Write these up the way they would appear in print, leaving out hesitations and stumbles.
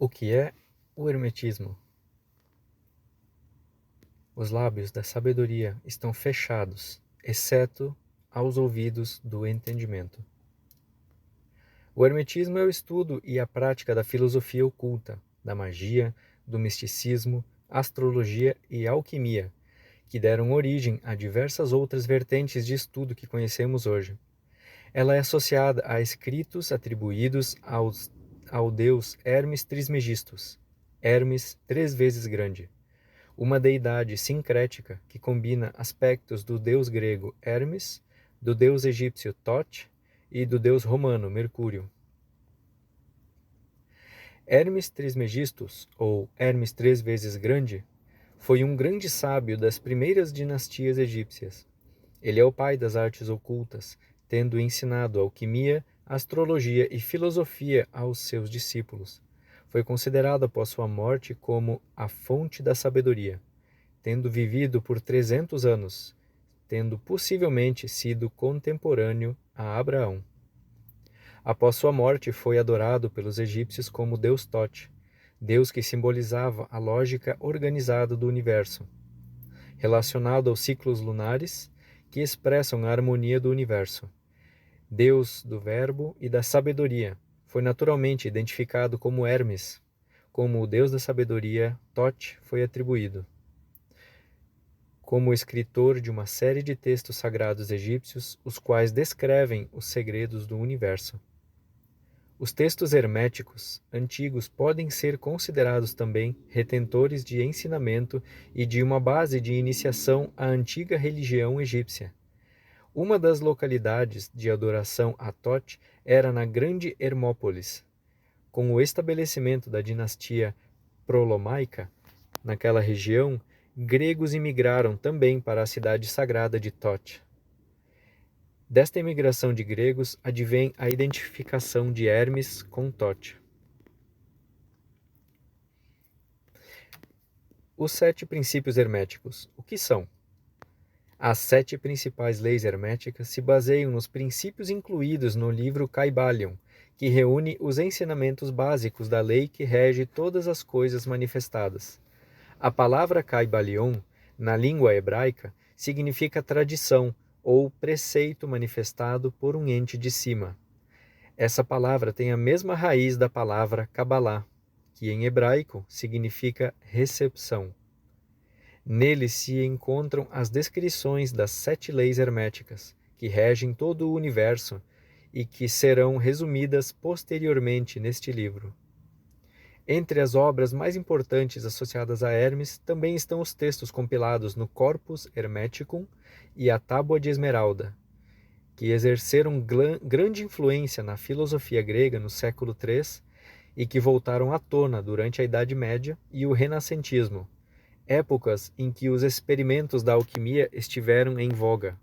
O que é o hermetismo? Os lábios da sabedoria estão fechados, exceto aos ouvidos do entendimento. O hermetismo é o estudo e a prática da filosofia oculta, da magia, do misticismo, astrologia e alquimia, que deram origem a diversas outras vertentes de estudo que conhecemos hoje. Ela é associada a escritos atribuídos ao deus Hermes Trismegistus, Hermes 3 vezes grande, uma deidade sincrética que combina aspectos do deus grego Hermes, do deus egípcio Thoth e do deus romano Mercúrio. Hermes Trismegistus, ou Hermes 3 vezes grande, foi um grande sábio das primeiras dinastias egípcias. Ele é o pai das artes ocultas, tendo ensinado alquimia, astrologia e filosofia aos seus discípulos. Foi considerado após sua morte como a fonte da sabedoria, tendo vivido por 300 anos, tendo possivelmente sido contemporâneo a Abraão. Após sua morte, foi adorado pelos egípcios como Deus Thoth, Deus que simbolizava a lógica organizada do universo, relacionado aos ciclos lunares que expressam a harmonia do universo. Deus do verbo e da sabedoria, foi naturalmente identificado como Hermes, como o deus da sabedoria, Thoth foi atribuído. Como escritor de uma série de textos sagrados egípcios, os quais descrevem os segredos do universo. Os textos herméticos antigos podem ser considerados também retentores de ensinamento e de uma base de iniciação à antiga religião egípcia. Uma das localidades de adoração a Thoth era na Grande Hermópolis. Com o estabelecimento da dinastia Ptolomaica naquela região, gregos imigraram também para a cidade sagrada de Thoth. Desta imigração de gregos advém a identificação de Hermes com Thoth. Os 7 princípios herméticos. O que são? As 7 principais leis herméticas se baseiam nos princípios incluídos no livro Kybalion, que reúne os ensinamentos básicos da lei que rege todas as coisas manifestadas. A palavra Kybalion, na língua hebraica, significa tradição ou preceito manifestado por um ente de cima. Essa palavra tem a mesma raiz da palavra Kabbalah, que em hebraico significa recepção. Nele se encontram as descrições das 7 leis herméticas, que regem todo o universo e que serão resumidas posteriormente neste livro. Entre as obras mais importantes associadas a Hermes também estão os textos compilados no Corpus Hermeticum e a Tábua de Esmeralda, que exerceram grande influência na filosofia grega no século III e que voltaram à tona durante a Idade Média e o Renascentismo, épocas em que os experimentos da alquimia estiveram em voga.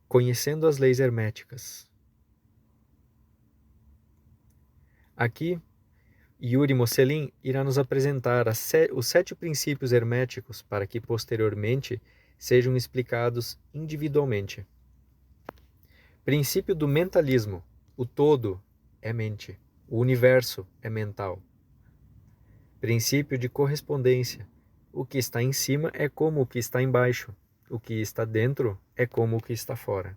Conhecendo as leis herméticas. Aqui, Yuri Moselin irá nos apresentar os 7 princípios herméticos para que posteriormente sejam explicados individualmente. Princípio do mentalismo. O todo é mente. O universo é mental. Princípio de correspondência. O que está em cima é como o que está embaixo. O que está dentro é como o que está fora.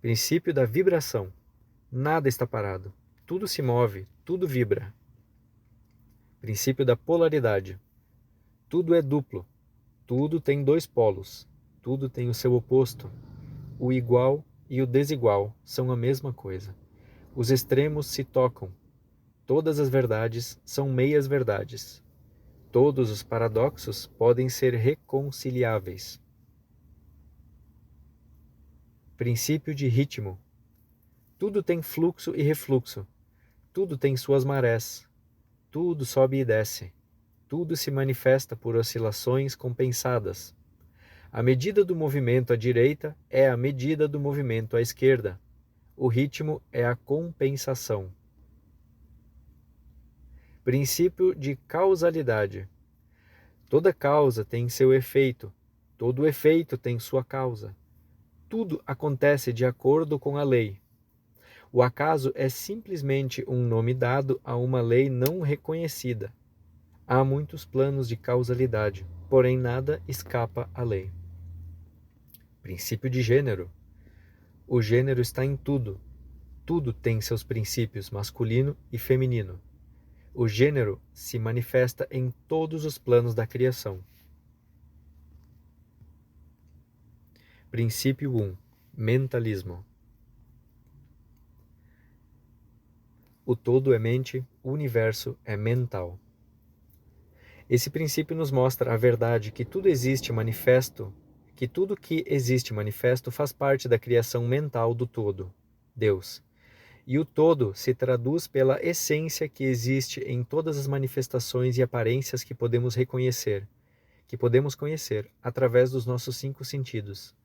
Princípio da vibração. Nada está parado. Tudo se move, tudo vibra. Princípio da polaridade. Tudo é duplo. Tudo tem 2 polos. Tudo tem o seu oposto. O igual e o desigual são a mesma coisa. Os extremos se tocam. Todas as verdades são meias verdades. Todos os paradoxos podem ser reconciliáveis. Princípio de ritmo. Tudo tem fluxo e refluxo. Tudo tem suas marés. Tudo sobe e desce. Tudo se manifesta por oscilações compensadas. A medida do movimento à direita é a medida do movimento à esquerda. O ritmo é a compensação. Princípio de causalidade. Toda causa tem seu efeito. Todo efeito tem sua causa. Tudo acontece de acordo com a lei. O acaso é simplesmente um nome dado a uma lei não reconhecida. Há muitos planos de causalidade, porém nada escapa à lei. Princípio de gênero. O gênero está em tudo. Tudo tem seus princípios masculino e feminino. O gênero se manifesta em todos os planos da criação. Princípio 1. Mentalismo. O todo é mente, o universo é mental. Esse princípio nos mostra a verdade que tudo existe manifesto, que tudo que existe manifesto faz parte da criação mental do todo, Deus. E o todo se traduz pela essência que existe em todas as manifestações e aparências que podemos conhecer através dos nossos 5 sentidos.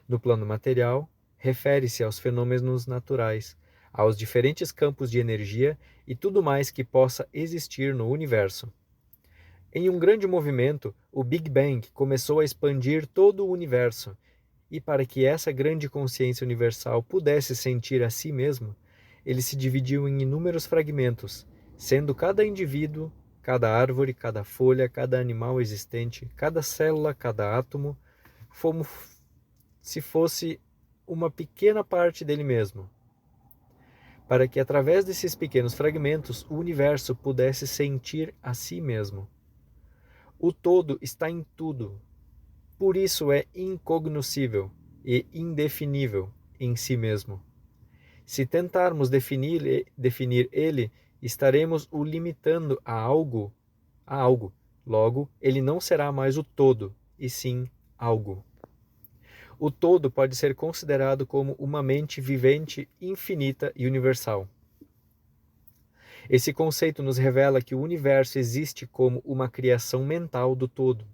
No plano material, refere-se aos fenômenos naturais, aos diferentes campos de energia e tudo mais que possa existir no universo. Em um grande movimento, o Big Bang começou a expandir todo o universo, e para que essa grande consciência universal pudesse sentir a si mesmo, ele se dividiu em inúmeros fragmentos, sendo cada indivíduo, cada árvore, cada folha, cada animal existente, cada célula, cada átomo, como se fosse uma pequena parte dele mesmo. Para que através desses pequenos fragmentos o universo pudesse sentir a si mesmo. O todo está em tudo, por isso é incognoscível e indefinível em si mesmo. Se tentarmos definir ele, estaremos o limitando a algo. Logo, ele não será mais o todo, e sim algo. O todo pode ser considerado como uma mente vivente, infinita e universal. Esse conceito nos revela que o universo existe como uma criação mental do todo,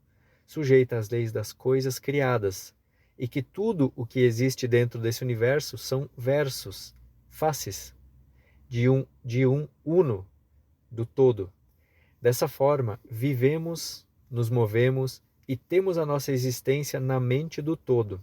sujeita às leis das coisas criadas, e que tudo o que existe dentro desse universo são versos, faces, de um uno, do todo. Dessa forma, vivemos, nos movemos e temos a nossa existência na mente do todo.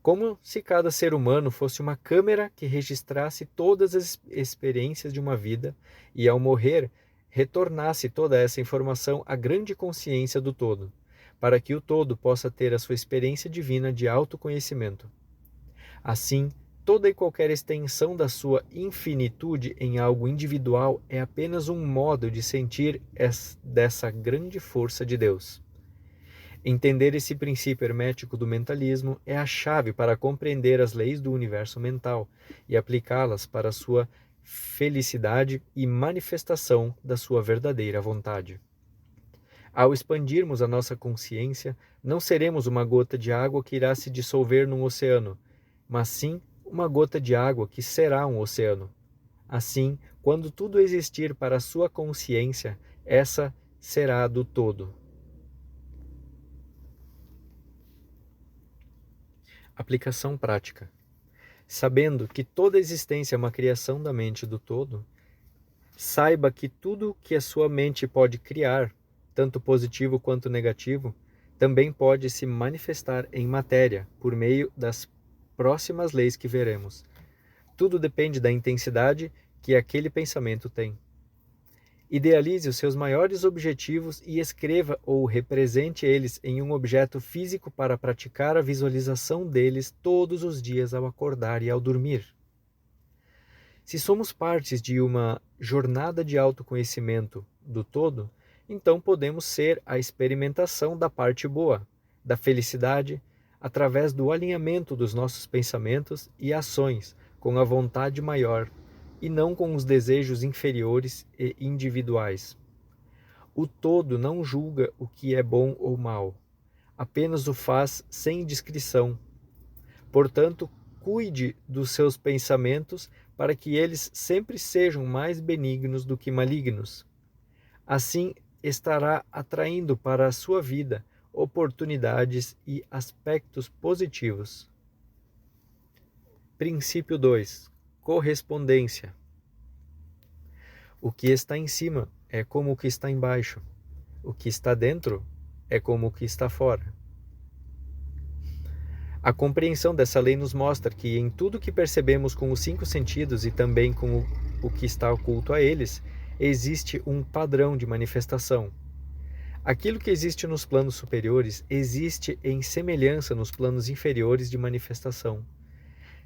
Como se cada ser humano fosse uma câmera que registrasse todas as experiências de uma vida e, ao morrer, retornasse toda essa informação à grande consciência do todo, para que o todo possa ter a sua experiência divina de autoconhecimento. Assim, toda e qualquer extensão da sua infinitude em algo individual é apenas um modo de sentir dessa grande força de Deus. Entender esse princípio hermético do mentalismo é a chave para compreender as leis do universo mental e aplicá-las para a sua felicidade e manifestação da sua verdadeira vontade. Ao expandirmos a nossa consciência, não seremos uma gota de água que irá se dissolver num oceano, mas sim uma gota de água que será um oceano. Assim, quando tudo existir para a sua consciência, essa será do todo. Aplicação prática. Sabendo que toda existência é uma criação da mente do todo, saiba que tudo que a sua mente pode criar, tanto positivo quanto negativo, também pode se manifestar em matéria por meio das próximas leis que veremos. Tudo depende da intensidade que aquele pensamento tem. Idealize os seus maiores objetivos e escreva ou represente eles em um objeto físico para praticar a visualização deles todos os dias ao acordar e ao dormir. Se somos partes de uma jornada de autoconhecimento do todo, então podemos ser a experimentação da parte boa, da felicidade, através do alinhamento dos nossos pensamentos e ações com a vontade maior, e não com os desejos inferiores e individuais. O todo não julga o que é bom ou mal, apenas o faz sem discrição. Portanto, cuide dos seus pensamentos para que eles sempre sejam mais benignos do que malignos. Assim, estará atraindo para a sua vida oportunidades e aspectos positivos. Princípio 2. Correspondência. O que está em cima é como o que está embaixo. O que está dentro é como o que está fora. A compreensão dessa lei nos mostra que em tudo que percebemos com os 5 sentidos e também com o que está oculto a eles, existe um padrão de manifestação. Aquilo que existe nos planos superiores existe em semelhança nos planos inferiores de manifestação.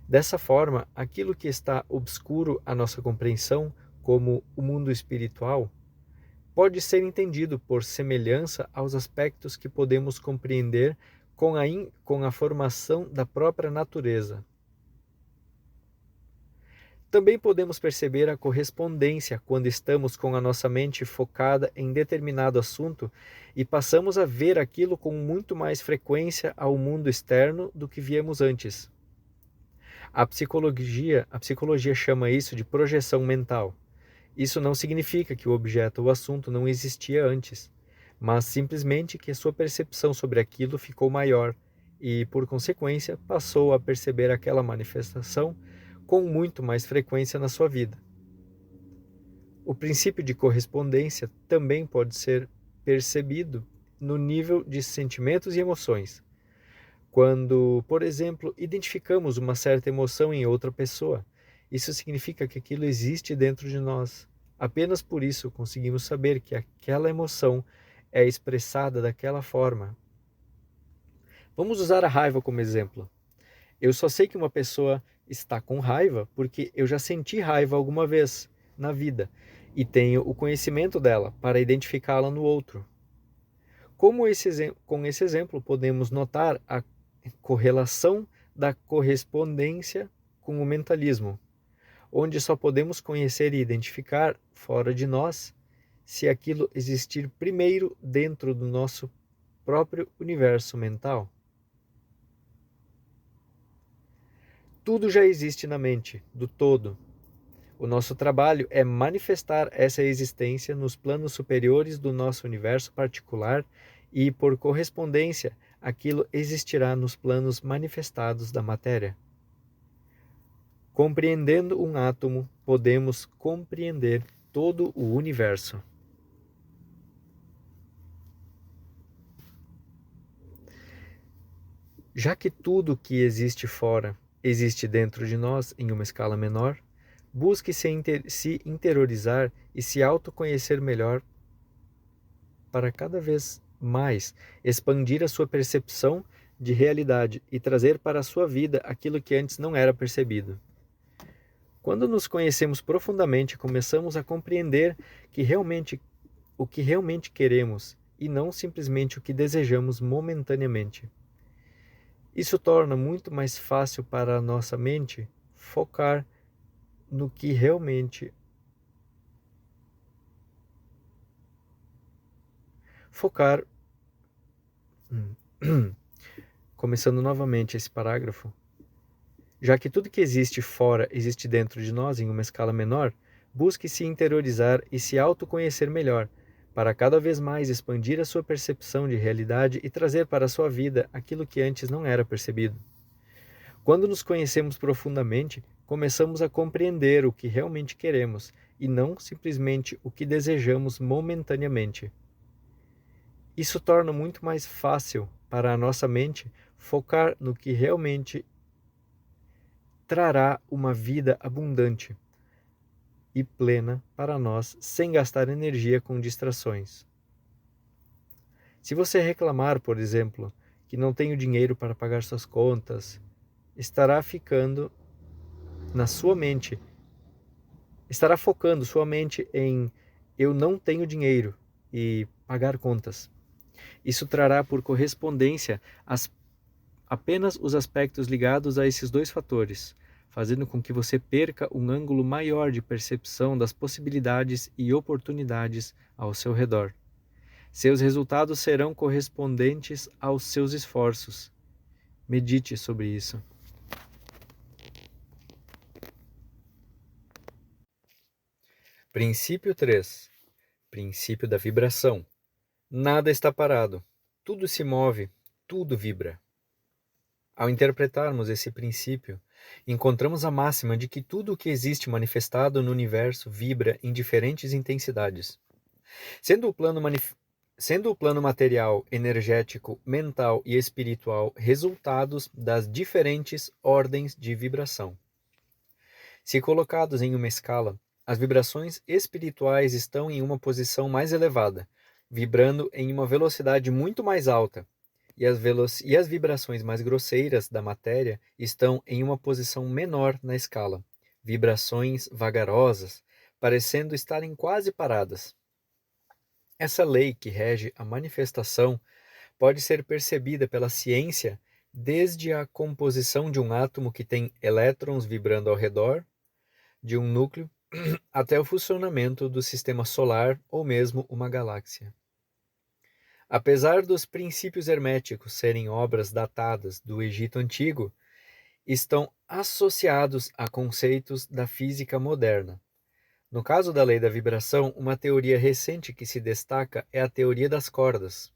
Dessa forma, aquilo que está obscuro à nossa compreensão, como o mundo espiritual, pode ser entendido por semelhança aos aspectos que podemos compreender com a formação da própria natureza. Também podemos perceber a correspondência quando estamos com a nossa mente focada em determinado assunto e passamos a ver aquilo com muito mais frequência ao mundo externo do que víamos antes. A psicologia chama isso de projeção mental. Isso não significa que o objeto ou assunto não existia antes, mas simplesmente que a sua percepção sobre aquilo ficou maior e, por consequência, passou a perceber aquela manifestação com muito mais frequência na sua vida. O princípio de correspondência também pode ser percebido no nível de sentimentos e emoções. Quando, por exemplo, identificamos uma certa emoção em outra pessoa, isso significa que aquilo existe dentro de nós. Apenas por isso conseguimos saber que aquela emoção é expressada daquela forma. Vamos usar a raiva como exemplo. Eu só sei que uma pessoa está com raiva porque eu já senti raiva alguma vez na vida e tenho o conhecimento dela para identificá-la no outro. Com esse exemplo, podemos notar a correlação da correspondência com o mentalismo, onde só podemos conhecer e identificar fora de nós se aquilo existir primeiro dentro do nosso próprio universo mental. Tudo já existe na mente, do todo. O nosso trabalho é manifestar essa existência nos planos superiores do nosso universo particular e, por correspondência, aquilo existirá nos planos manifestados da matéria. Compreendendo um átomo, podemos compreender todo o universo. Já que tudo que existe fora existe dentro de nós em uma escala menor, busque se interiorizar e se autoconhecer melhor para cada vez mais expandir a sua percepção de realidade e trazer para a sua vida aquilo que antes não era percebido. Quando nos conhecemos profundamente, começamos a compreender o que realmente queremos e não simplesmente o que desejamos momentaneamente. Isso torna muito mais fácil para a nossa mente focar no que realmente Começando novamente esse parágrafo. Já que tudo que existe fora existe dentro de nós em uma escala menor, busque se interiorizar e se autoconhecer melhor, para cada vez mais expandir a sua percepção de realidade e trazer para a sua vida aquilo que antes não era percebido. Quando nos conhecemos profundamente, começamos a compreender o que realmente queremos e não simplesmente o que desejamos momentaneamente. Isso torna muito mais fácil para a nossa mente focar no que realmente trará uma vida abundante e plena para nós, sem gastar energia com distrações. Se você reclamar, por exemplo, que não tem o dinheiro para pagar suas contas, estará focando sua mente em eu não tenho dinheiro e pagar contas. Isso trará por correspondência apenas os aspectos ligados a esses dois fatores, fazendo com que você perca um ângulo maior de percepção das possibilidades e oportunidades ao seu redor. Seus resultados serão correspondentes aos seus esforços. Medite sobre isso. Princípio 3. Princípio da vibração. Nada está parado. Tudo se move, tudo vibra. Ao interpretarmos esse princípio, encontramos a máxima de que tudo o que existe manifestado no universo vibra em diferentes intensidades. Sendo sendo o plano material, energético, mental e espiritual resultados das diferentes ordens de vibração. Se colocados em uma escala, as vibrações espirituais estão em uma posição mais elevada, vibrando em uma velocidade muito mais alta, e as vibrações mais grosseiras da matéria estão em uma posição menor na escala, vibrações vagarosas, parecendo estarem quase paradas. Essa lei que rege a manifestação pode ser percebida pela ciência desde a composição de um átomo que tem elétrons vibrando ao redor de um núcleo até o funcionamento do sistema solar ou mesmo uma galáxia. Apesar dos princípios herméticos serem obras datadas do Egito Antigo, estão associados a conceitos da física moderna. No caso da lei da vibração, uma teoria recente que se destaca é a teoria das cordas.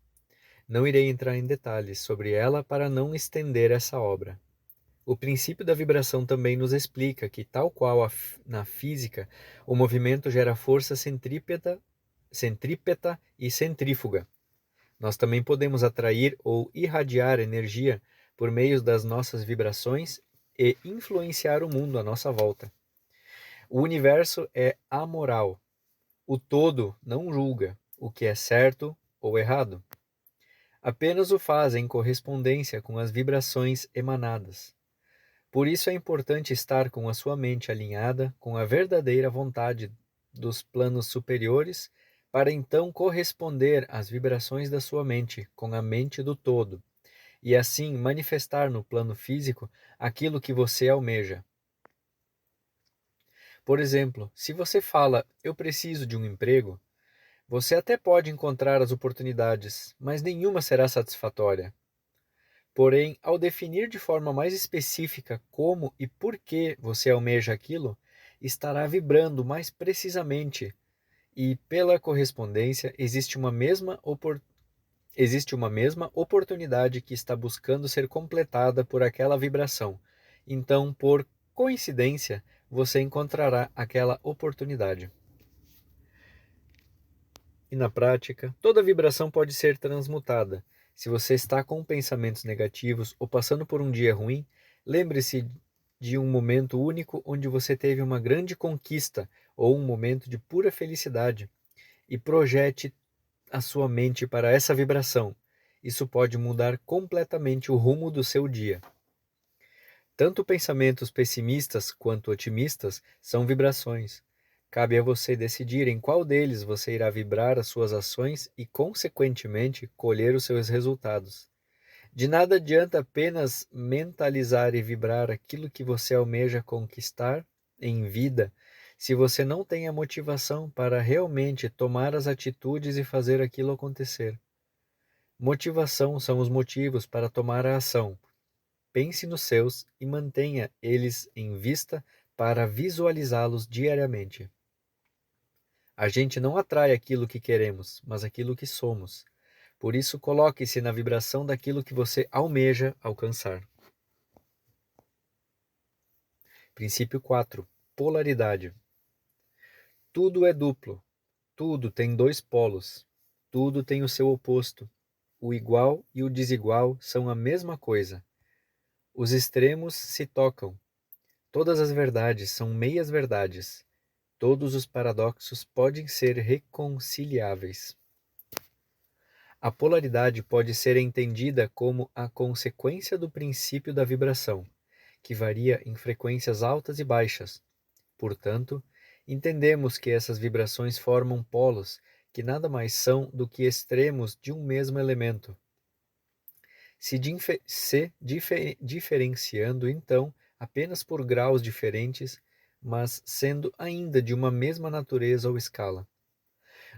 Não irei entrar em detalhes sobre ela para não estender essa obra. O princípio da vibração também nos explica que, tal qual na física, o movimento gera força centrípeta e centrífuga. Nós também podemos atrair ou irradiar energia por meio das nossas vibrações e influenciar o mundo à nossa volta. O universo é amoral. O todo não julga o que é certo ou errado. Apenas o faz em correspondência com as vibrações emanadas. Por isso é importante estar com a sua mente alinhada com a verdadeira vontade dos planos superiores, para então corresponder às vibrações da sua mente com a mente do todo, e assim manifestar no plano físico aquilo que você almeja. Por exemplo, se você fala, eu preciso de um emprego, você até pode encontrar as oportunidades, mas nenhuma será satisfatória. Porém, ao definir de forma mais específica como e por que você almeja aquilo, estará vibrando mais precisamente e, pela correspondência, existe uma mesma oportunidade que está buscando ser completada por aquela vibração. Então, por coincidência, você encontrará aquela oportunidade. E na prática, toda vibração pode ser transmutada. Se você está com pensamentos negativos ou passando por um dia ruim, lembre-se de um momento único onde você teve uma grande conquista ou um momento de pura felicidade e projete a sua mente para essa vibração. Isso pode mudar completamente o rumo do seu dia. Tanto pensamentos pessimistas quanto otimistas são vibrações. Cabe a você decidir em qual deles você irá vibrar as suas ações e, consequentemente, colher os seus resultados. De nada adianta apenas mentalizar e vibrar aquilo que você almeja conquistar em vida, se você não tem a motivação para realmente tomar as atitudes e fazer aquilo acontecer. Motivação são os motivos para tomar a ação. Pense nos seus e mantenha eles em vista para visualizá-los diariamente. A gente não atrai aquilo que queremos, mas aquilo que somos. Por isso, coloque-se na vibração daquilo que você almeja alcançar. Princípio 4. Polaridade. Tudo é duplo. Tudo tem dois polos. Tudo tem o seu oposto. O igual e o desigual são a mesma coisa. Os extremos se tocam. Todas as verdades são meias verdades. Todos os paradoxos podem ser reconciliáveis. A polaridade pode ser entendida como a consequência do princípio da vibração, que varia em frequências altas e baixas. Portanto, entendemos que essas vibrações formam polos, que nada mais são do que extremos de um mesmo elemento. Se diferenciando, então, apenas por graus diferentes, mas sendo ainda de uma mesma natureza ou escala.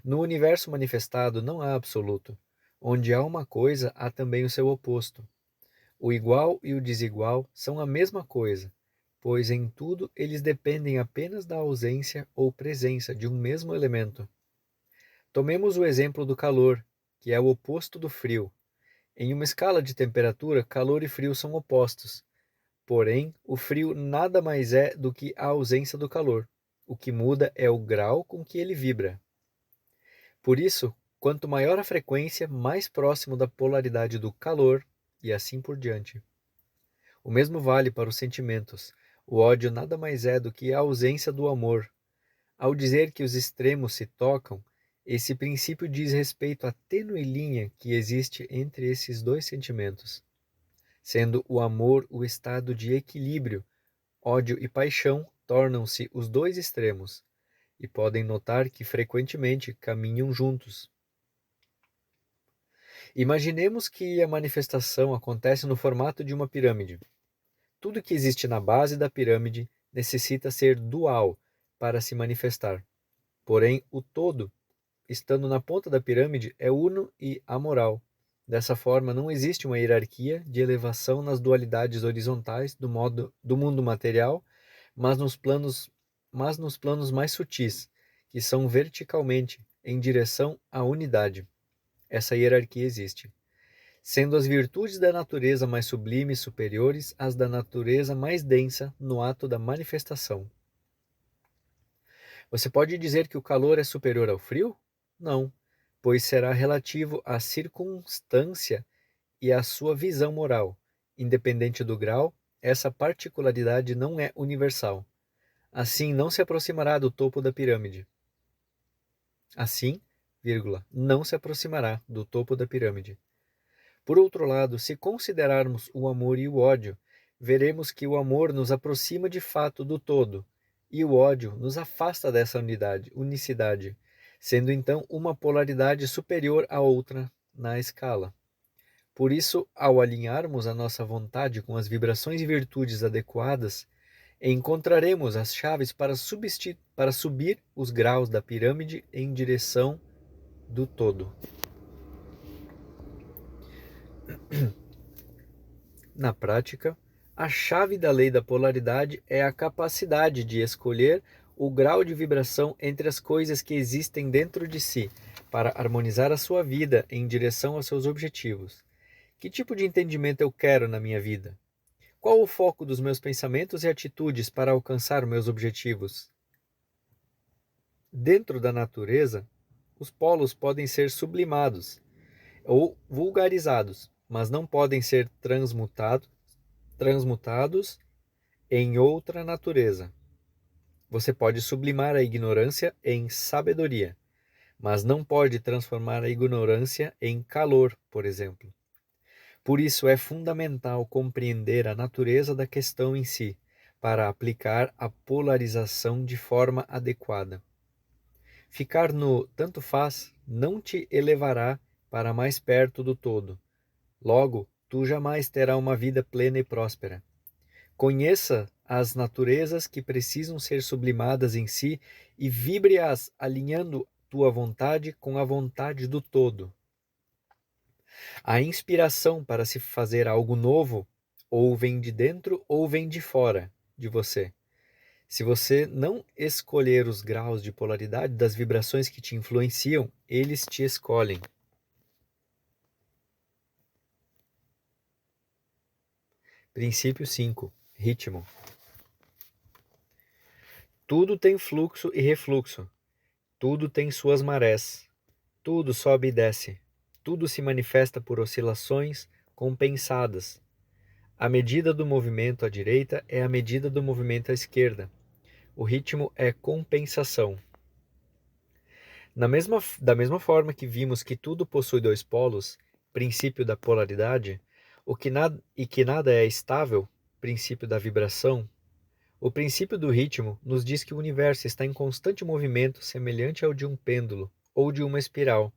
No universo manifestado não há absoluto. Onde há uma coisa, há também o seu oposto. O igual e o desigual são a mesma coisa, pois em tudo eles dependem apenas da ausência ou presença de um mesmo elemento. Tomemos o exemplo do calor, que é o oposto do frio. Em uma escala de temperatura, calor e frio são opostos. Porém, o frio nada mais é do que a ausência do calor. O que muda é o grau com que ele vibra. Por isso, Quanto maior a frequência, mais próximo da polaridade do calor, e assim por diante. O mesmo vale para os sentimentos. O ódio nada mais é do que a ausência do amor. Ao dizer que os extremos se tocam, esse princípio diz respeito à tênue linha que existe entre esses dois sentimentos, sendo o amor o estado de equilíbrio. Ódio e paixão tornam-se os dois extremos, e podem notar que frequentemente caminham juntos. Imaginemos que a manifestação acontece no formato de uma pirâmide. Tudo que existe na base da pirâmide necessita ser dual para se manifestar. Porém, o todo, estando na ponta da pirâmide, é uno e amoral. Dessa forma, não existe uma hierarquia de elevação nas dualidades horizontais do mundo material, mas nos planos mais sutis, que são verticalmente em direção à unidade. Essa hierarquia existe, sendo as virtudes da natureza mais sublimes superiores às da natureza mais densa no ato da manifestação. Você pode dizer que o calor é superior ao frio? Não, pois será relativo à circunstância e à sua visão moral. Independente do grau, essa particularidade não é universal. Assim, não se aproximará do topo da pirâmide. Assim, não se aproximará do topo da pirâmide. Por outro lado, se considerarmos o amor e o ódio, veremos que o amor nos aproxima de fato do todo, e o ódio nos afasta dessa unicidade, sendo então uma polaridade superior à outra na escala. Por isso, ao alinharmos a nossa vontade com as vibrações e virtudes adequadas, encontraremos as chaves para subir os graus da pirâmide em direção do todo. Na prática, a chave da lei da polaridade é a capacidade de escolher o grau de vibração entre as coisas que existem dentro de si, para harmonizar a sua vida em direção aos seus objetivos. Que tipo de entendimento eu quero na minha vida? Qual o foco dos meus pensamentos e atitudes para alcançar meus objetivos? Dentro da natureza, os polos podem ser sublimados ou vulgarizados, mas não podem ser transmutados em outra natureza. Você pode sublimar a ignorância em sabedoria, mas não pode transformar a ignorância em calor, por exemplo. Por isso é fundamental compreender a natureza da questão em si, para aplicar a polarização de forma adequada. Ficar no tanto faz não te elevará para mais perto do todo. Logo, tu jamais terás uma vida plena e próspera. Conheça as naturezas que precisam ser sublimadas em si e vibre-as alinhando tua vontade com a vontade do todo. A inspiração para se fazer algo novo ou vem de dentro ou vem de fora de você. Se você não escolher os graus de polaridade das vibrações que te influenciam, eles te escolhem. Princípio 5. Ritmo. Tudo tem fluxo e refluxo. Tudo tem suas marés. Tudo sobe e desce. Tudo se manifesta por oscilações compensadas. A medida do movimento à direita é a medida do movimento à esquerda. O ritmo é compensação. Da mesma forma que vimos que tudo possui dois polos, princípio da polaridade, que nada é estável, princípio da vibração, o princípio do ritmo nos diz que o universo está em constante movimento semelhante ao de um pêndulo ou de uma espiral,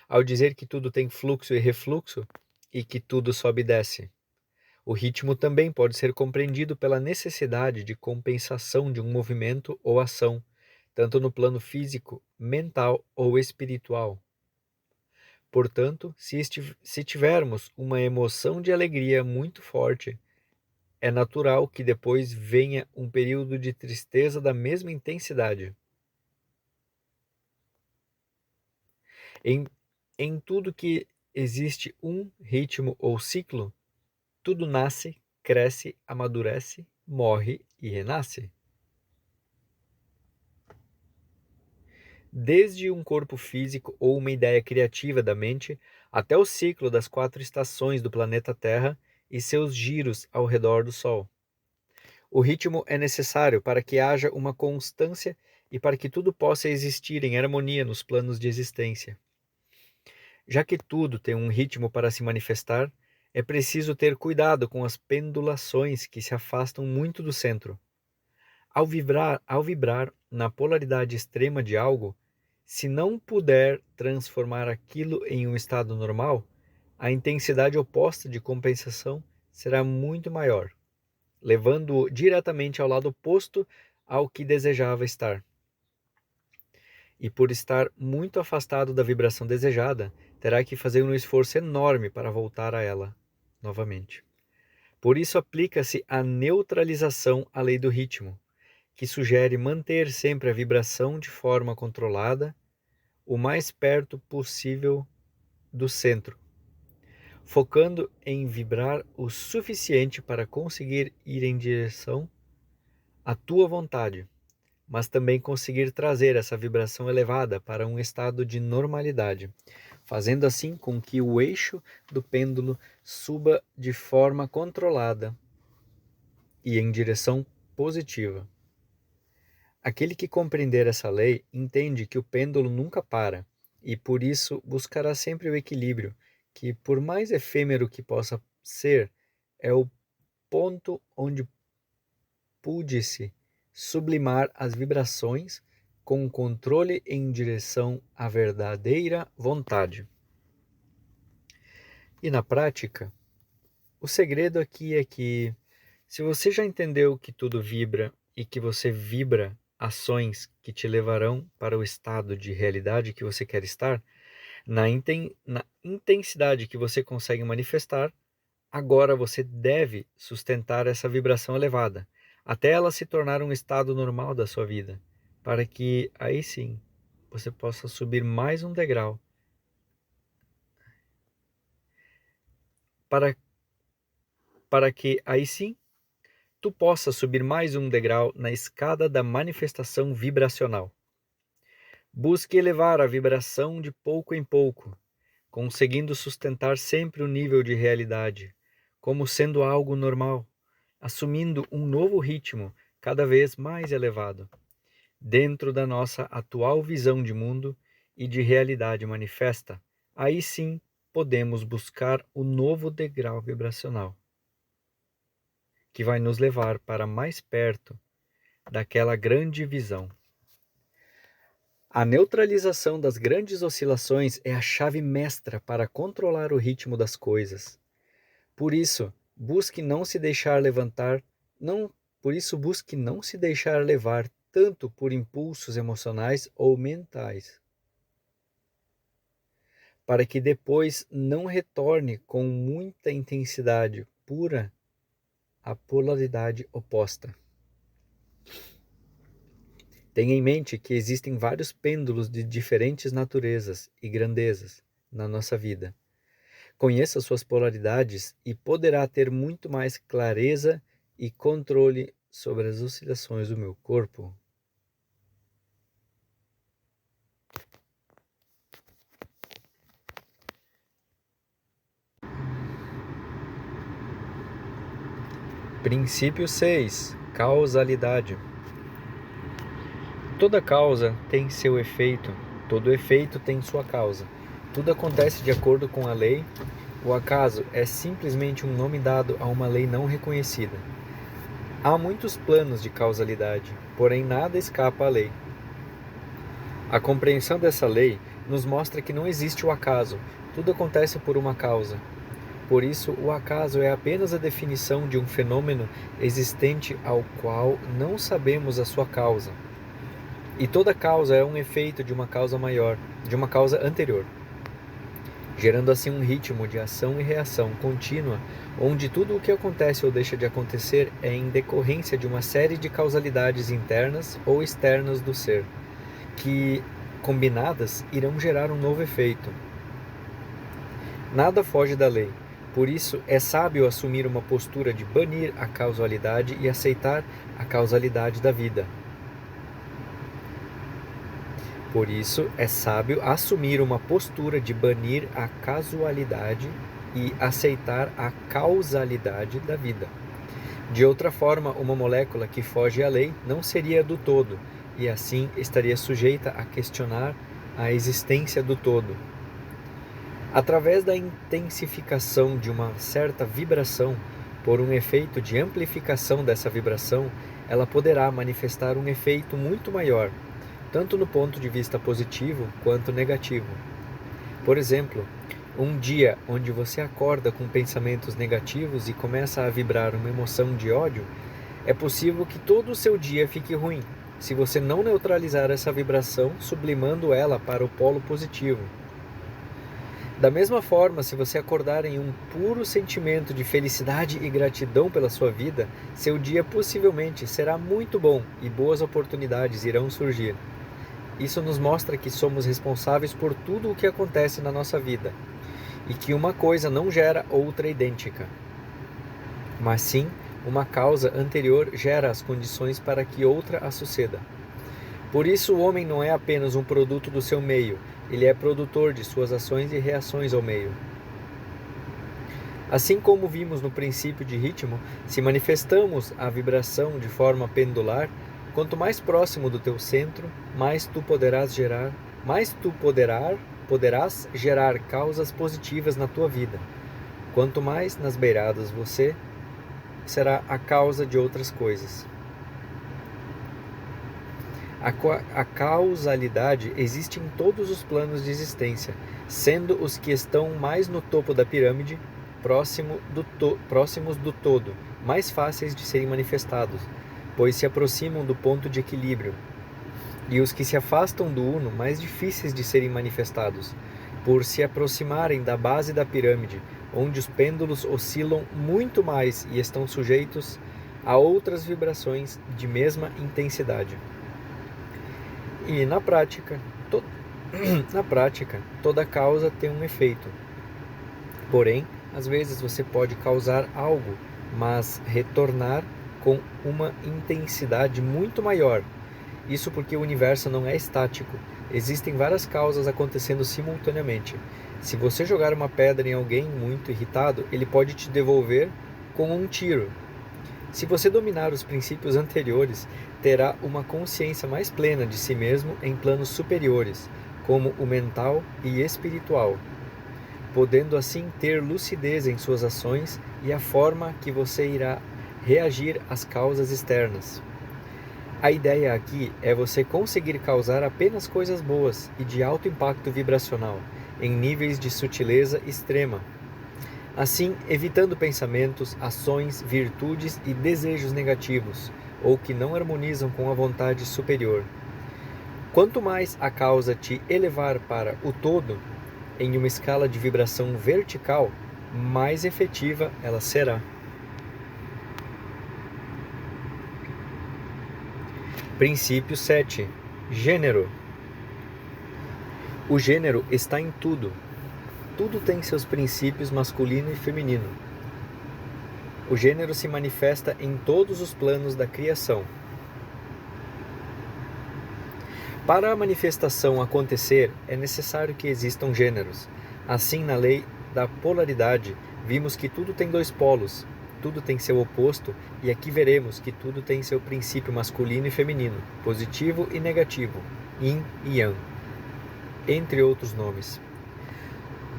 ao dizer que tudo tem fluxo e refluxo e que tudo sobe e desce. O ritmo também pode ser compreendido pela necessidade de compensação de um movimento ou ação, tanto no plano físico, mental ou espiritual. Portanto, se tivermos uma emoção de alegria muito forte, é natural que depois venha um período de tristeza da mesma intensidade. Em tudo que existe um ritmo ou ciclo, tudo nasce, cresce, amadurece, morre e renasce. desde um corpo físico ou uma ideia criativa da mente, até o ciclo das 4 estações do planeta Terra e seus giros ao redor do Sol. O ritmo é necessário para que haja uma constância e para que tudo possa existir em harmonia nos planos de existência. Já que tudo tem um ritmo para se manifestar, é preciso ter cuidado com as pendulações que se afastam muito do centro. Ao vibrar na polaridade extrema de algo, se não puder transformar aquilo em um estado normal, a intensidade oposta de compensação será muito maior, levando-o diretamente ao lado oposto ao que desejava estar. E por estar muito afastado da vibração desejada, terá que fazer um esforço enorme para voltar a ela novamente. Por isso aplica-se a neutralização à lei do ritmo, que sugere manter sempre a vibração de forma controlada, o mais perto possível do centro, focando em vibrar o suficiente para conseguir ir em direção à tua vontade, mas também conseguir trazer essa vibração elevada para um estado de normalidade, fazendo assim com que o eixo do pêndulo suba de forma controlada e em direção positiva. Aquele que compreender essa lei entende que o pêndulo nunca para e por isso buscará sempre o equilíbrio, que por mais efêmero que possa ser, é o ponto onde pude-se sublimar as vibrações com controle em direção à verdadeira vontade. E na prática, o segredo aqui é que, se você já entendeu que tudo vibra e que você vibra ações que te levarão para o estado de realidade que você quer estar, na intensidade que você consegue manifestar, agora você deve sustentar essa vibração elevada, até ela se tornar um estado normal da sua vida, para que aí sim você possa subir mais um degrau, para que aí sim tu possa subir mais um degrau na escada da manifestação vibracional. Busque elevar a vibração de pouco em pouco, conseguindo sustentar sempre o nível de realidade, como sendo algo normal, assumindo um novo ritmo cada vez mais elevado, dentro da nossa atual visão de mundo e de realidade manifesta. Aí sim podemos buscar o novo degrau vibracional, que vai nos levar para mais perto daquela grande visão. A neutralização das grandes oscilações é a chave mestra para controlar o ritmo das coisas. Por isso, busque não se deixar levar tanto por impulsos emocionais ou mentais, para que depois não retorne com muita intensidade pura à polaridade oposta. Tenha em mente que existem vários pêndulos de diferentes naturezas e grandezas na nossa vida. Conheça suas polaridades e poderá ter muito mais clareza e controle sobre as oscilações do meu corpo. Princípio 6. Causalidade. Toda causa tem seu efeito, todo efeito tem sua causa. Tudo acontece de acordo com a lei. O acaso é simplesmente um nome dado a uma lei não reconhecida. Há muitos planos de causalidade, porém nada escapa à lei. A compreensão dessa lei nos mostra que não existe o acaso, tudo acontece por uma causa. Por isso, o acaso é apenas a definição de um fenômeno existente ao qual não sabemos a sua causa. E toda causa é um efeito de uma causa maior, de uma causa anterior, gerando assim um ritmo de ação e reação contínua, onde tudo o que acontece ou deixa de acontecer é em decorrência de uma série de causalidades internas ou externas do ser, que, combinadas, irão gerar um novo efeito. Nada foge da lei. Por isso, é sábio assumir uma postura de banir a causalidade e aceitar a causalidade da vida. Por isso, é sábio assumir uma postura de banir a casualidade e aceitar a causalidade da vida. De outra forma, uma molécula que foge à lei não seria do todo, e assim estaria sujeita a questionar a existência do todo. Através da intensificação de uma certa vibração, por um efeito de amplificação dessa vibração, ela poderá manifestar um efeito muito maior, tanto no ponto de vista positivo quanto negativo. Por exemplo, um dia onde você acorda com pensamentos negativos e começa a vibrar uma emoção de ódio, é possível que todo o seu dia fique ruim, se você não neutralizar essa vibração, sublimando ela para o polo positivo. Da mesma forma, se você acordar em um puro sentimento de felicidade e gratidão pela sua vida, seu dia possivelmente será muito bom e boas oportunidades irão surgir. Isso nos mostra que somos responsáveis por tudo o que acontece na nossa vida e que uma coisa não gera outra idêntica, mas sim uma causa anterior gera as condições para que outra a suceda. Por isso, o homem não é apenas um produto do seu meio, ele é produtor de suas ações e reações ao meio. Assim como vimos no princípio de ritmo, se manifestamos a vibração de forma pendular, quanto mais próximo do teu centro, mais tu poderás gerar causas positivas na tua vida. Quanto mais nas beiradas você será a causa de outras coisas. A causalidade existe em todos os planos de existência, sendo os que estão mais no topo da pirâmide, próximos do todo, mais fáceis de serem manifestados, pois se aproximam do ponto de equilíbrio, e os que se afastam do uno, mais difíceis de serem manifestados, por se aproximarem da base da pirâmide, onde os pêndulos oscilam muito mais e estão sujeitos a outras vibrações de mesma intensidade. E na prática, toda causa tem um efeito. Porém, às vezes você pode causar algo, mas retornar com uma intensidade muito maior. Isso porque o universo não é estático. Existem várias causas acontecendo simultaneamente. Se você jogar uma pedra em alguém muito irritado, ele pode te devolver com um tiro. Se você dominar os princípios anteriores, terá uma consciência mais plena de si mesmo em planos superiores, como o mental e espiritual, podendo assim ter lucidez em suas ações e a forma que você irá reagir às causas externas. A ideia aqui é você conseguir causar apenas coisas boas e de alto impacto vibracional, em níveis de sutileza extrema. Assim, evitando pensamentos, ações, virtudes e desejos negativos, ou que não harmonizam com a vontade superior. Quanto mais a causa te elevar para o todo, em uma escala de vibração vertical, mais efetiva ela será. Princípio 7. Gênero. O gênero está em tudo. Tudo tem seus princípios masculino e feminino. O gênero se manifesta em todos os planos da criação. Para a manifestação acontecer, é necessário que existam gêneros. Assim, na lei da polaridade, vimos que tudo tem dois polos, tudo tem seu oposto, e aqui veremos que tudo tem seu princípio masculino e feminino, positivo e negativo, yin e yang, entre outros nomes.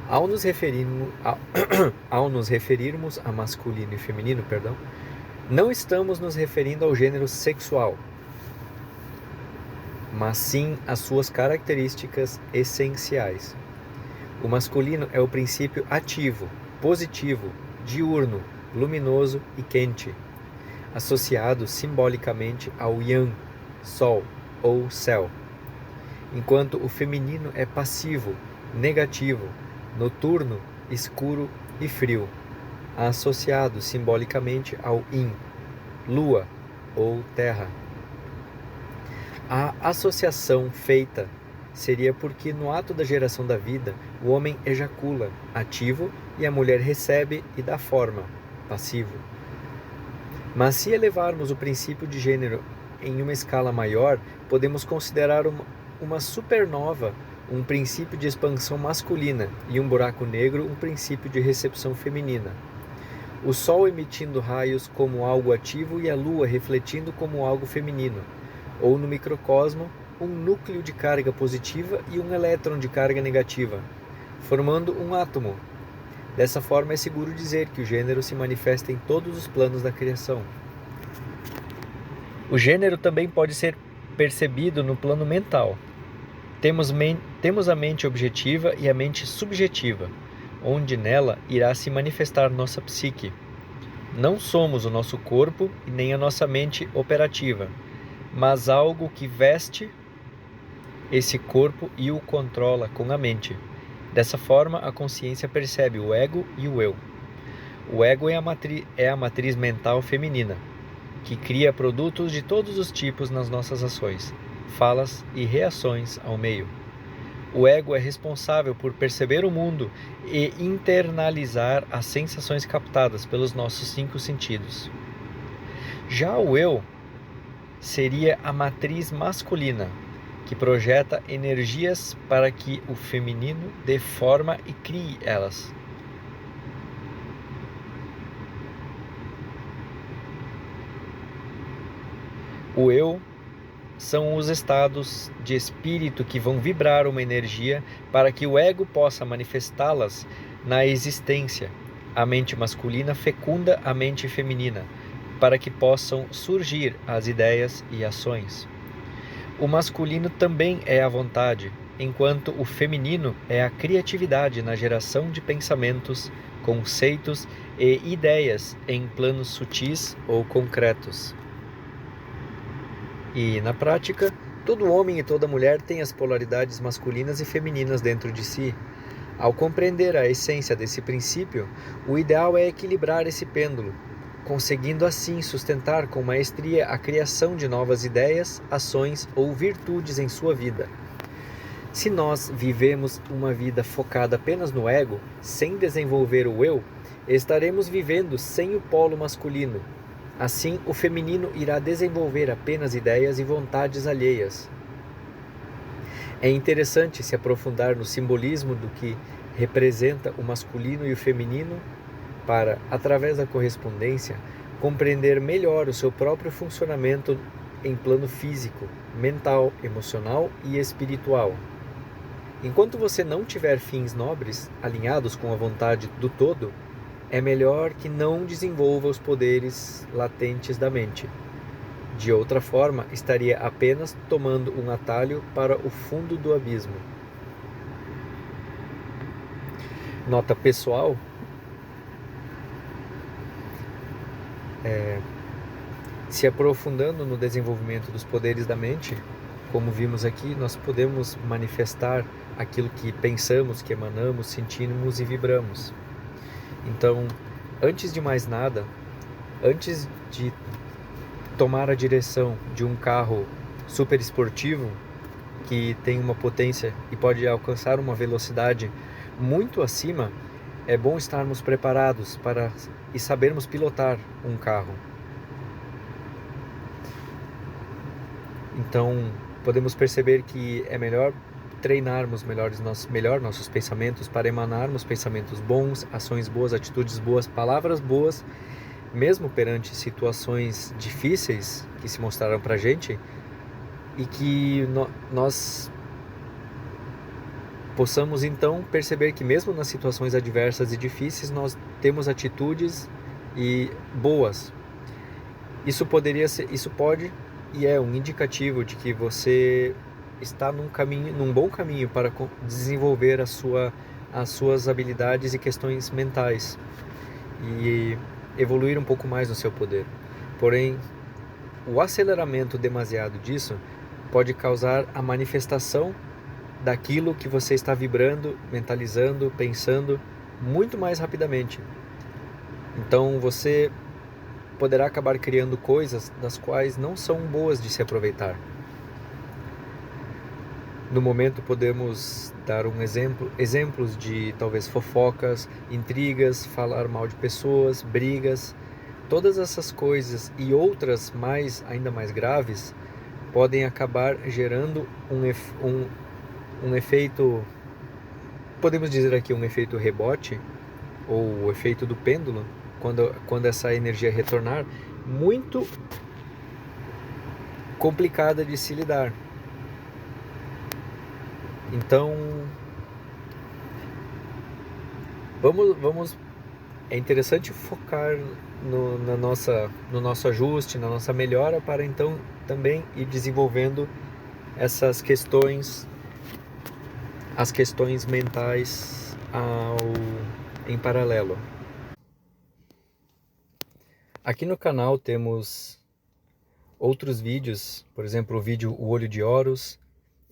Ao nos referirmos a masculino e feminino, não estamos nos referindo ao gênero sexual, mas sim às suas características essenciais. O masculino é o princípio ativo, positivo, diurno, luminoso e quente, associado simbolicamente ao yang, sol ou céu, enquanto o feminino é passivo, negativo, noturno, escuro e frio, associado simbolicamente ao yin, lua ou terra. A associação feita seria porque no ato da geração da vida, o homem ejacula, ativo, e a mulher recebe e dá forma, passivo. Mas se elevarmos o princípio de gênero em uma escala maior, podemos considerar uma supernova um princípio de expansão masculina e um buraco negro um princípio de recepção feminina. O Sol emitindo raios como algo ativo e a Lua refletindo como algo feminino, ou no microcosmo, um núcleo de carga positiva e um elétron de carga negativa, formando um átomo. Dessa forma é seguro dizer que o gênero se manifesta em todos os planos da criação. O gênero também pode ser percebido no plano mental. Temos a mente objetiva e a mente subjetiva, onde nela irá se manifestar nossa psique. Não somos o nosso corpo e nem a nossa mente operativa, mas algo que veste esse corpo e o controla com a mente. Dessa forma, a consciência percebe o ego e o eu. O ego é a matriz mental feminina, que cria produtos de todos os tipos nas nossas ações, falas e reações ao meio. O ego é responsável por perceber o mundo e internalizar as sensações captadas pelos nossos 5 sentidos. Já o eu seria a matriz masculina, que projeta energias para que o feminino dê forma e crie elas. O eu são os estados de espírito que vão vibrar uma energia para que o ego possa manifestá-las na existência. A mente masculina fecunda a mente feminina, para que possam surgir as ideias e ações. O masculino também é a vontade, enquanto o feminino é a criatividade na geração de pensamentos, conceitos e ideias em planos sutis ou concretos. E, na prática, todo homem e toda mulher têm as polaridades masculinas e femininas dentro de si. Ao compreender a essência desse princípio, o ideal é equilibrar esse pêndulo, conseguindo assim sustentar com maestria a criação de novas ideias, ações ou virtudes em sua vida. Se nós vivemos uma vida focada apenas no ego, sem desenvolver o eu, estaremos vivendo sem o polo masculino. Assim, o feminino irá desenvolver apenas ideias e vontades alheias. É interessante se aprofundar no simbolismo do que representa o masculino e o feminino para, através da correspondência, compreender melhor o seu próprio funcionamento em plano físico, mental, emocional e espiritual. Enquanto você não tiver fins nobres, alinhados com a vontade do todo, é melhor que não desenvolva os poderes latentes da mente. De outra forma, estaria apenas tomando um atalho para o fundo do abismo. Nota pessoal: se aprofundando no desenvolvimento dos poderes da mente, como vimos aqui, nós podemos manifestar aquilo que pensamos, que emanamos, sentimos e vibramos. Então, antes de mais nada, antes de tomar a direção de um carro super esportivo, que tem uma potência e pode alcançar uma velocidade muito acima, é bom estarmos preparados e sabermos pilotar um carro. Então, podemos perceber que é melhor treinarmos melhor nossos pensamentos para emanarmos pensamentos bons, ações boas, atitudes boas, palavras boas, mesmo perante situações difíceis que se mostraram para a gente, e que nós possamos então perceber que mesmo nas situações adversas e difíceis nós temos atitudes boas. Isso pode e é um indicativo de que você está num bom caminho para desenvolver as suas habilidades e questões mentais e evoluir um pouco mais no seu poder. Porém, o aceleramento demasiado disso pode causar a manifestação daquilo que você está vibrando, mentalizando, pensando muito mais rapidamente. Então você poderá acabar criando coisas das quais não são boas de se aproveitar. No momento podemos dar exemplos de talvez fofocas, intrigas, falar mal de pessoas, brigas. Todas essas coisas e outras ainda mais graves podem acabar gerando um efeito, podemos dizer aqui um efeito rebote, ou o efeito do pêndulo, quando essa energia retornar, muito complicada de se lidar. Então, é interessante focar no nosso ajuste, na nossa melhora, para então também ir desenvolvendo essas questões, as questões mentais em paralelo. Aqui no canal temos outros vídeos, por exemplo, o vídeo O Olho de Horus,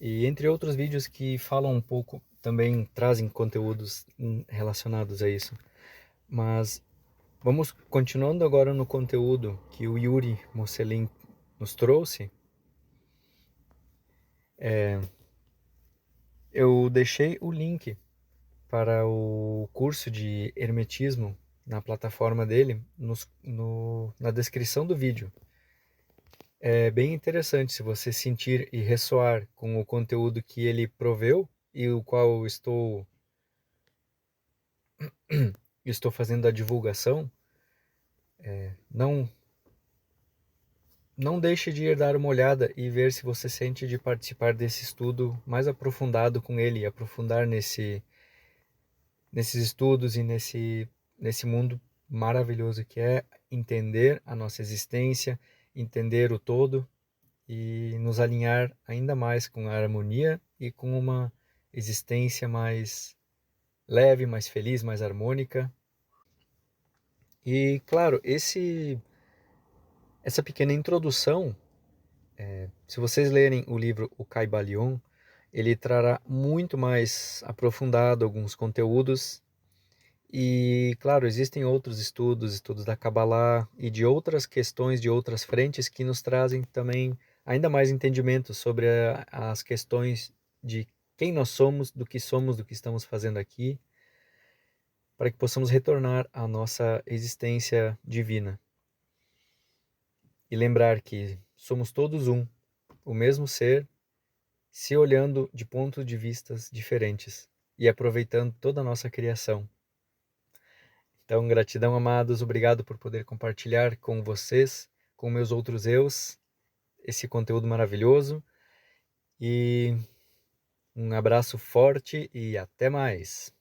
e entre outros vídeos que falam um pouco, também trazem conteúdos relacionados a isso. Mas vamos continuando agora no conteúdo que o Yuri Moselin nos trouxe. Eu deixei o link para o curso de hermetismo na plataforma dele na descrição do vídeo. É bem interessante se você sentir e ressoar com o conteúdo que ele proveu e o qual estou fazendo a divulgação. Não deixe de ir dar uma olhada e ver se você sente de participar desse estudo mais aprofundado com ele, aprofundar nesses estudos e nesse mundo maravilhoso que é entender a nossa existência, entender o todo e nos alinhar ainda mais com a harmonia e com uma existência mais leve, mais feliz, mais harmônica. E claro, essa pequena introdução, se vocês lerem o livro O Kybalion, ele trará muito mais aprofundado alguns conteúdos. E, claro, existem outros estudos da Kabbalah e de outras questões, de outras frentes que nos trazem também ainda mais entendimento sobre as questões de quem nós somos, do que estamos fazendo aqui, para que possamos retornar à nossa existência divina. E lembrar que somos todos o mesmo ser, se olhando de pontos de vistas diferentes e aproveitando toda a nossa criação. Então, gratidão, amados, obrigado por poder compartilhar com vocês, com meus outros eus, esse conteúdo maravilhoso. E um abraço forte e até mais!